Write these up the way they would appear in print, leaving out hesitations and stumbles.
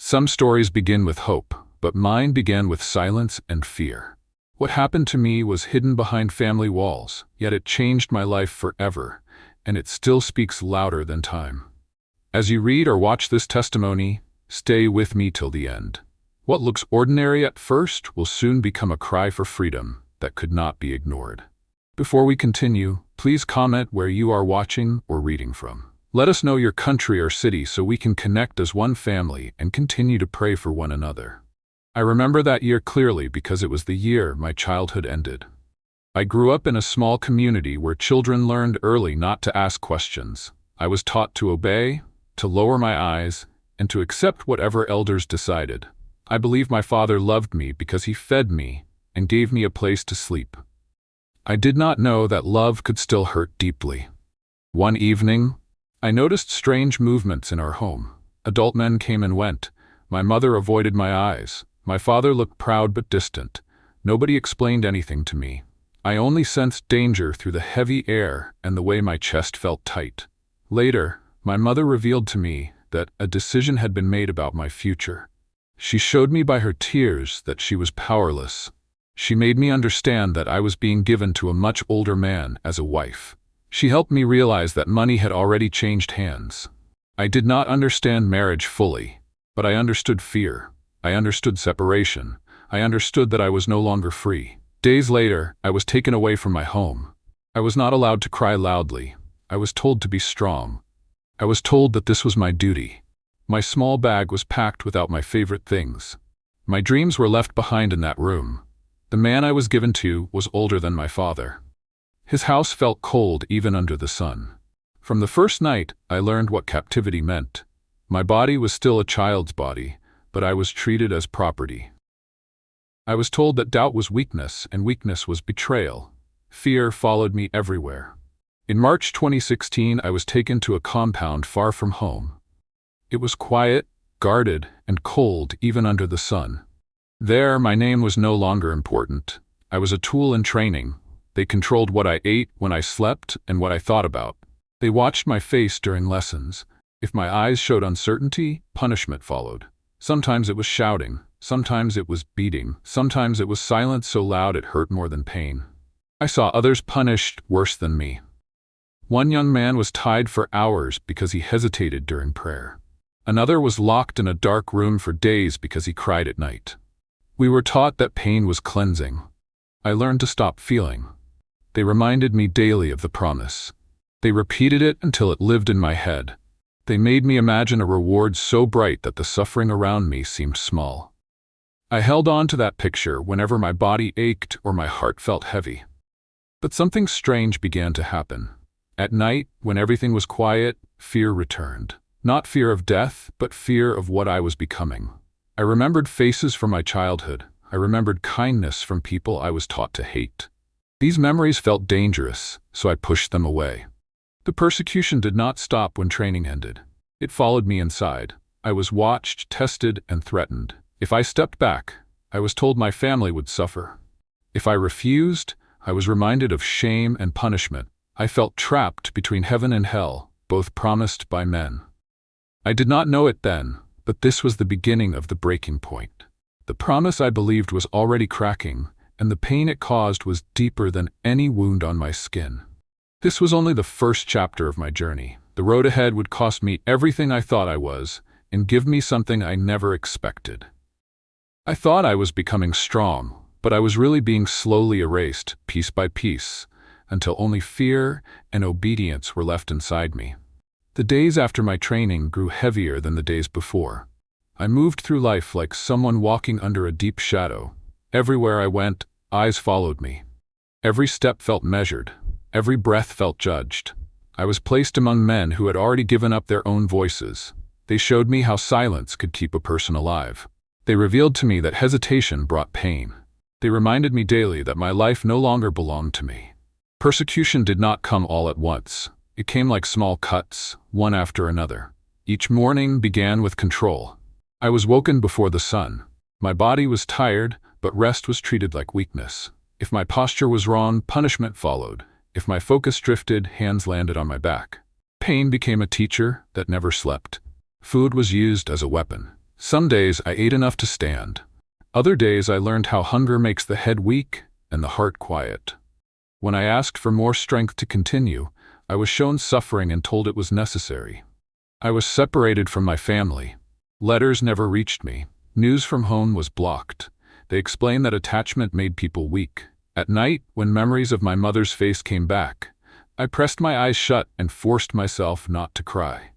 Some stories begin with hope, but mine began with silence and fear. What happened to me was hidden behind family walls, yet it changed my life forever, and it still speaks louder than time. As you read or watch this testimony, stay with me till the end. What looks ordinary at first will soon become a cry for freedom that could not be ignored. Before we continue, please comment where you are watching or reading from. Let us know your country or city so we can connect as one family and continue to pray for one another. I remember that year clearly because it was the year my childhood ended. I grew up in a small community where children learned early not to ask questions. I was taught to obey, to lower my eyes, and to accept whatever elders decided. I believe my father loved me because he fed me and gave me a place to sleep. I did not know that love could still hurt deeply. One evening, I noticed strange movements in our home. Adult men came and went. My mother avoided my eyes. My father looked proud but distant. Nobody explained anything to me. I only sensed danger through the heavy air and the way my chest felt tight. Later, my mother revealed to me that a decision had been made about my future. She showed me by her tears that she was powerless. She made me understand that I was being given to a much older man as a wife. She helped me realize that money had already changed hands. I did not understand marriage fully, but I understood fear. I understood separation. I understood that I was no longer free. Days later, I was taken away from my home. I was not allowed to cry loudly. I was told to be strong. I was told that this was my duty. My small bag was packed without my favorite things. My dreams were left behind in that room. The man I was given to was older than my father. His house felt cold even under the sun. From the first night, I learned what captivity meant. My body was still a child's body, but I was treated as property. I was told that doubt was weakness and weakness was betrayal. Fear followed me everywhere. In March 2016, I was taken to a compound far from home. It was quiet, guarded, and cold even under the sun. There, my name was no longer important. I was a tool in training. They controlled what I ate, when I slept, and what I thought about. They watched my face during lessons. If my eyes showed uncertainty, punishment followed. Sometimes it was shouting. Sometimes it was beating. Sometimes it was silence so loud it hurt more than pain. I saw others punished worse than me. One young man was tied for hours because he hesitated during prayer. Another was locked in a dark room for days because he cried at night. We were taught that pain was cleansing. I learned to stop feeling. They reminded me daily of the promise. They repeated it until it lived in my head. They made me imagine a reward so bright that the suffering around me seemed small. I held on to that picture whenever my body ached or my heart felt heavy. But something strange began to happen. At night, when everything was quiet, fear returned. Not fear of death, but fear of what I was becoming. I remembered faces from my childhood. I remembered kindness from people I was taught to hate. These memories felt dangerous, so I pushed them away. The persecution did not stop when training ended. It followed me inside. I was watched, tested, and threatened. If I stepped back, I was told my family would suffer. If I refused, I was reminded of shame and punishment. I felt trapped between heaven and hell, both promised by men. I did not know it then, but this was the beginning of the breaking point. The promise I believed was already cracking, and the pain it caused was deeper than any wound on my skin. This was only the first chapter of my journey. The road ahead would cost me everything I thought I was, and give me something I never expected. I thought I was becoming strong, but I was really being slowly erased, piece by piece, until only fear and obedience were left inside me. The days after my training grew heavier than the days before. I moved through life like someone walking under a deep shadow. Everywhere I went, eyes followed me. Every step felt measured. Every breath felt judged. I was placed among men who had already given up their own voices. They showed me how silence could keep a person alive. They revealed to me that hesitation brought pain. They reminded me daily that my life no longer belonged to me. Persecution did not come all at once. It came like small cuts, one after another. Each morning began with control. I was woken before the sun. My body was tired, but rest was treated like weakness. If my posture was wrong, punishment followed. If my focus drifted, hands landed on my back. Pain became a teacher that never slept. Food was used as a weapon. Some days I ate enough to stand. Other days I learned how hunger makes the head weak and the heart quiet. When I asked for more strength to continue, I was shown suffering and told it was necessary. I was separated from my family. Letters never reached me. News from home was blocked. They explained that attachment made people weak. At night, when memories of my mother's face came back, I pressed my eyes shut and forced myself not to cry.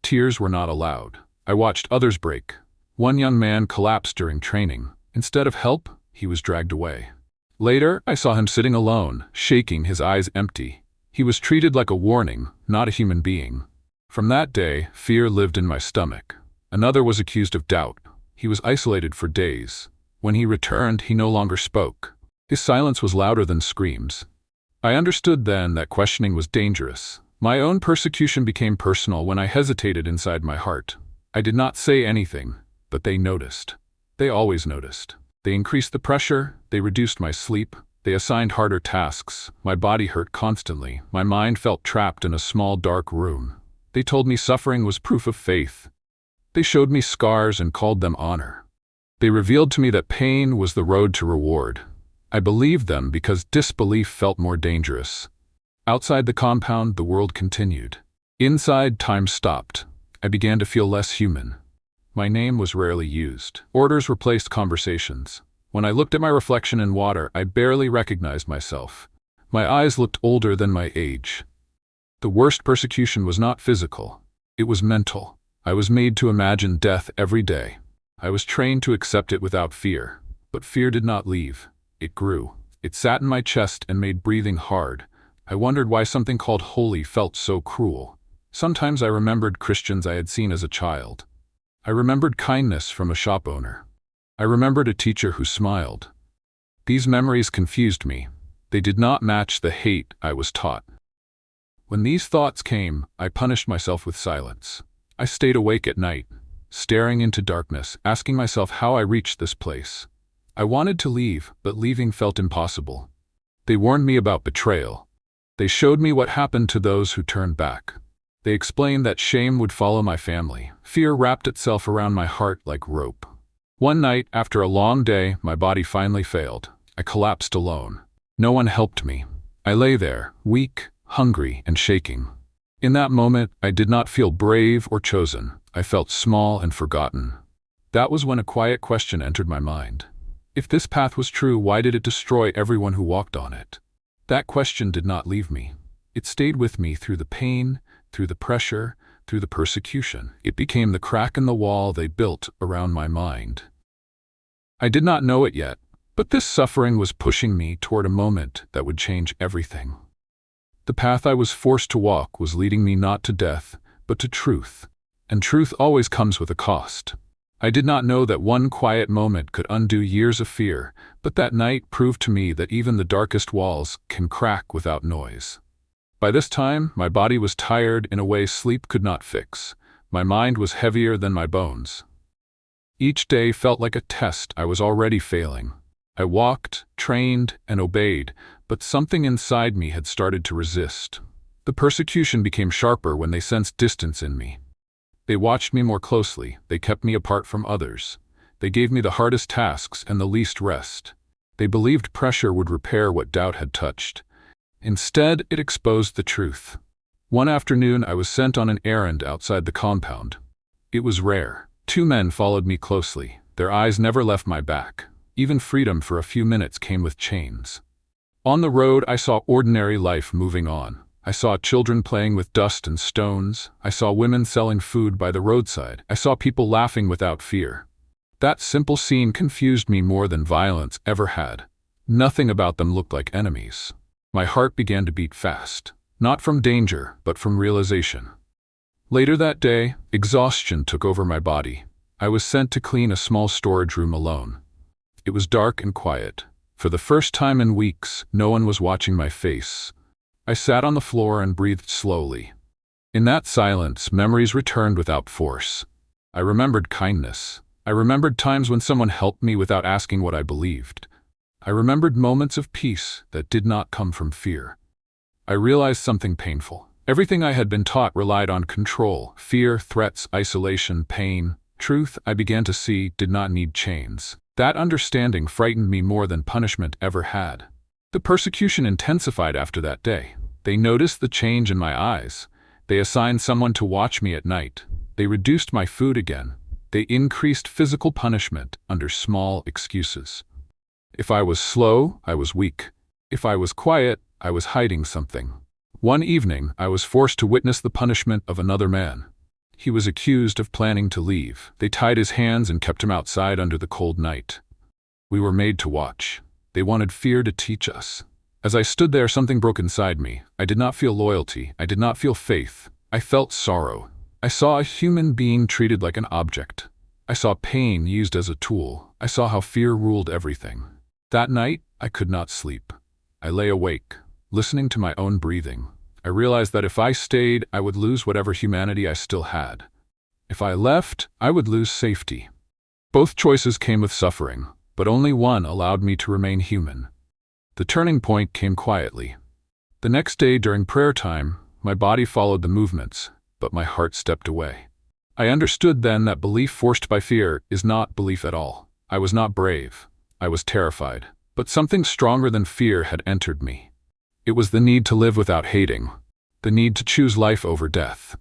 Tears were not allowed. I watched others break. One young man collapsed during training. Instead of help, he was dragged away. Later, I saw him sitting alone, shaking, his eyes empty. He was treated like a warning, not a human being. From that day, fear lived in my stomach. Another was accused of doubt. He was isolated for days. When he returned, he no longer spoke. His silence was louder than screams. I understood then that questioning was dangerous. My own persecution became personal when I hesitated inside my heart. I did not say anything, but they noticed. They always noticed. They increased the pressure, they reduced my sleep, they assigned harder tasks. My body hurt constantly. My mind felt trapped in a small dark room. They told me suffering was proof of faith. They showed me scars and called them honor. They revealed to me that pain was the road to reward. I believed them because disbelief felt more dangerous. Outside the compound, the world continued. Inside, time stopped. I began to feel less human. My name was rarely used. Orders replaced conversations. When I looked at my reflection in water, I barely recognized myself. My eyes looked older than my age. The worst persecution was not physical. It was mental. I was made to imagine death every day. I was trained to accept it without fear. But fear did not leave. It grew. It sat in my chest and made breathing hard. I wondered why something called holy felt so cruel. Sometimes I remembered Christians I had seen as a child. I remembered kindness from a shop owner. I remembered a teacher who smiled. These memories confused me. They did not match the hate I was taught. When these thoughts came, I punished myself with silence. I stayed awake at night, staring into darkness, asking myself how I reached this place. I wanted to leave, but leaving felt impossible. They warned me about betrayal. They showed me what happened to those who turned back. They explained that shame would follow my family. Fear wrapped itself around my heart like rope. One night, after a long day, my body finally failed. I collapsed alone. No one helped me. I lay there, weak, hungry, and shaking. In that moment, I did not feel brave or chosen. I felt small and forgotten. That was when a quiet question entered my mind. If this path was true, why did it destroy everyone who walked on it? That question did not leave me. It stayed with me through the pain, through the pressure, through the persecution. It became the crack in the wall they built around my mind. I did not know it yet, but this suffering was pushing me toward a moment that would change everything. The path I was forced to walk was leading me not to death, but to truth. And truth always comes with a cost. I did not know that one quiet moment could undo years of fear, but that night proved to me that even the darkest walls can crack without noise. By this time, my body was tired in a way sleep could not fix. My mind was heavier than my bones. Each day felt like a test I was already failing. I walked, trained, and obeyed, but something inside me had started to resist. The persecution became sharper when they sensed distance in me. They watched me more closely. They kept me apart from others. They gave me the hardest tasks and the least rest. They believed pressure would repair what doubt had touched. Instead, it exposed the truth. One afternoon, I was sent on an errand outside the compound. It was rare. 2 men followed me closely. Their eyes never left my back. Even freedom for a few minutes came with chains. On the road, I saw ordinary life moving on. I saw children playing with dust and stones. I saw women selling food by the roadside. I saw people laughing without fear. That simple scene confused me more than violence ever had. Nothing about them looked like enemies. My heart began to beat fast, not from danger, but from realization. Later that day, exhaustion took over my body. I was sent to clean a small storage room alone. It was dark and quiet. For the first time in weeks, no one was watching my face. I sat on the floor and breathed slowly. In that silence, memories returned without force. I remembered kindness. I remembered times when someone helped me without asking what I believed. I remembered moments of peace that did not come from fear. I realized something painful. Everything I had been taught relied on control, fear, threats, isolation, pain. Truth, I began to see, did not need chains. That understanding frightened me more than punishment ever had. The persecution intensified after that day. They noticed the change in my eyes. They assigned someone to watch me at night. They reduced my food again. They increased physical punishment under small excuses. If I was slow, I was weak. If I was quiet, I was hiding something. One evening, I was forced to witness the punishment of another man. He was accused of planning to leave. They tied his hands and kept him outside under the cold night. We were made to watch. They wanted fear to teach us. As I stood there, something broke inside me. I did not feel loyalty. I did not feel faith. I felt sorrow. I saw a human being treated like an object. I saw pain used as a tool. I saw how fear ruled everything. That night, I could not sleep. I lay awake, listening to my own breathing. I realized that if I stayed, I would lose whatever humanity I still had. If I left, I would lose safety. Both choices came with suffering, but only one allowed me to remain human. The turning point came quietly. The next day during prayer time, my body followed the movements, but my heart stepped away. I understood then that belief forced by fear is not belief at all. I was not brave. I was terrified. But something stronger than fear had entered me. It was the need to live without hating, the need to choose life over death.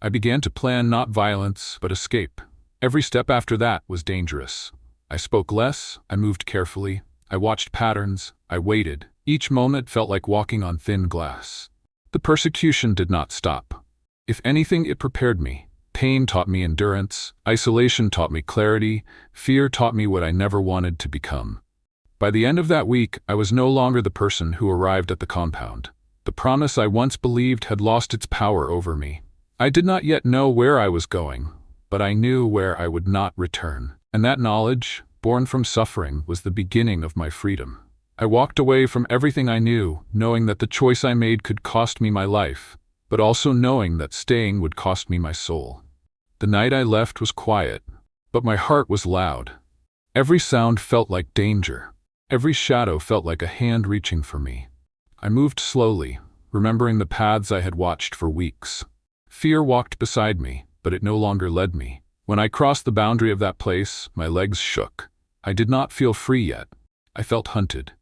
I began to plan not violence, but escape. Every step after that was dangerous. I spoke less, I moved carefully, I watched patterns, I waited. Each moment felt like walking on thin glass. The persecution did not stop. If anything, it prepared me. Pain taught me endurance, isolation taught me clarity, fear taught me what I never wanted to become. By the end of that week, I was no longer the person who arrived at the compound. The promise I once believed had lost its power over me. I did not yet know where I was going, but I knew where I would not return. And that knowledge, born from suffering, was the beginning of my freedom. I walked away from everything I knew, knowing that the choice I made could cost me my life, but also knowing that staying would cost me my soul. The night I left was quiet, but my heart was loud. Every sound felt like danger. Every shadow felt like a hand reaching for me. I moved slowly, remembering the paths I had watched for weeks. Fear walked beside me, but it no longer led me. When I crossed the boundary of that place, my legs shook. I did not feel free yet. I felt hunted.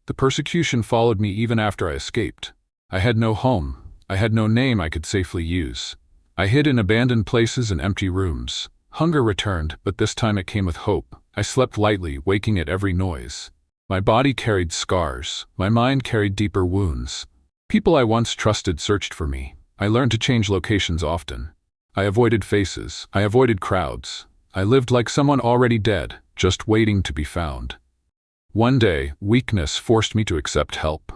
The persecution followed me even after I escaped. I had no home. I had no name I could safely use. I hid in abandoned places and empty rooms. Hunger returned, but this time it came with hope. I slept lightly, waking at every noise. My body carried scars. My mind carried deeper wounds. People I once trusted searched for me. I learned to change locations often. I avoided faces. I avoided crowds. I lived like someone already dead, just waiting to be found. One day, weakness forced me to accept help.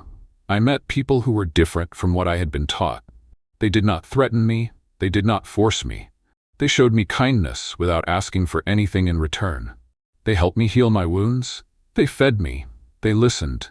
I met people who were different from what I had been taught. They did not threaten me. They did not force me. They showed me kindness without asking for anything in return. They helped me heal my wounds. They fed me. They listened.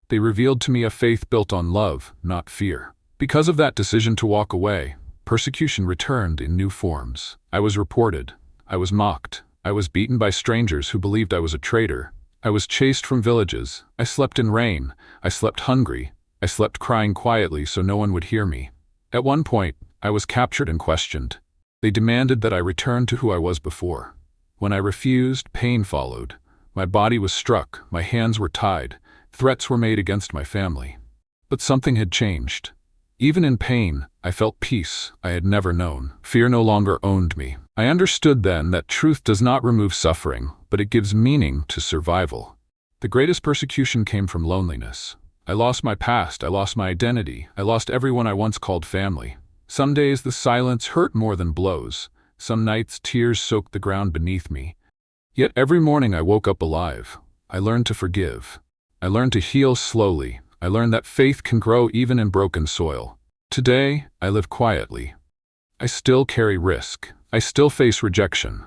They revealed to me a faith built on love, not fear. Because of that decision to walk away, persecution returned in new forms. I was reported. I was mocked. I was beaten by strangers who believed I was a traitor. I was chased from villages. I slept in rain. I slept hungry. I slept crying quietly so no one would hear me. At one point, I was captured and questioned. They demanded that I return to who I was before. When I refused, pain followed. My body was struck, my hands were tied, threats were made against my family. But something had changed. Even in pain, I felt peace I had never known. Fear no longer owned me. I understood then that truth does not remove suffering, but it gives meaning to survival. The greatest persecution came from loneliness. I lost my past, I lost my identity, I lost everyone I once called family. Some days the silence hurt more than blows. Some nights tears soaked the ground beneath me. Yet every morning I woke up alive. I learned to forgive. I learned to heal slowly. I learned that faith can grow even in broken soil. Today, I live quietly. I still carry risk. I still face rejection.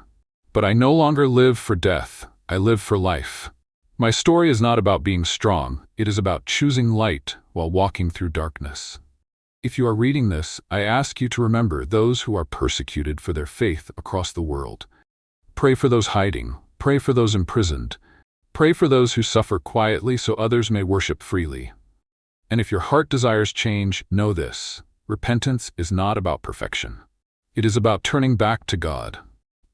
But I no longer live for death. I live for life. My story is not about being strong. It is about choosing light while walking through darkness. If you are reading this, I ask you to remember those who are persecuted for their faith across the world. Pray for those hiding. Pray for those imprisoned. Pray for those who suffer quietly so others may worship freely. And if your heart desires change, know this: repentance is not about perfection. It is about turning back to God.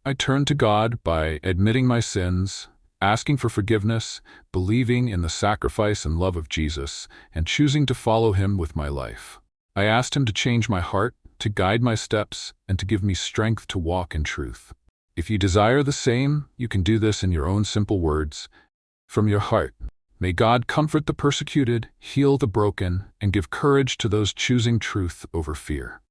I turned to God by admitting my sins, asking for forgiveness, believing in the sacrifice and love of Jesus, and choosing to follow him with my life. I asked him to change my heart, to guide my steps, and to give me strength to walk in truth. If you desire the same, you can do this in your own simple words, from your heart. May God comfort the persecuted, heal the broken, and give courage to those choosing truth over fear.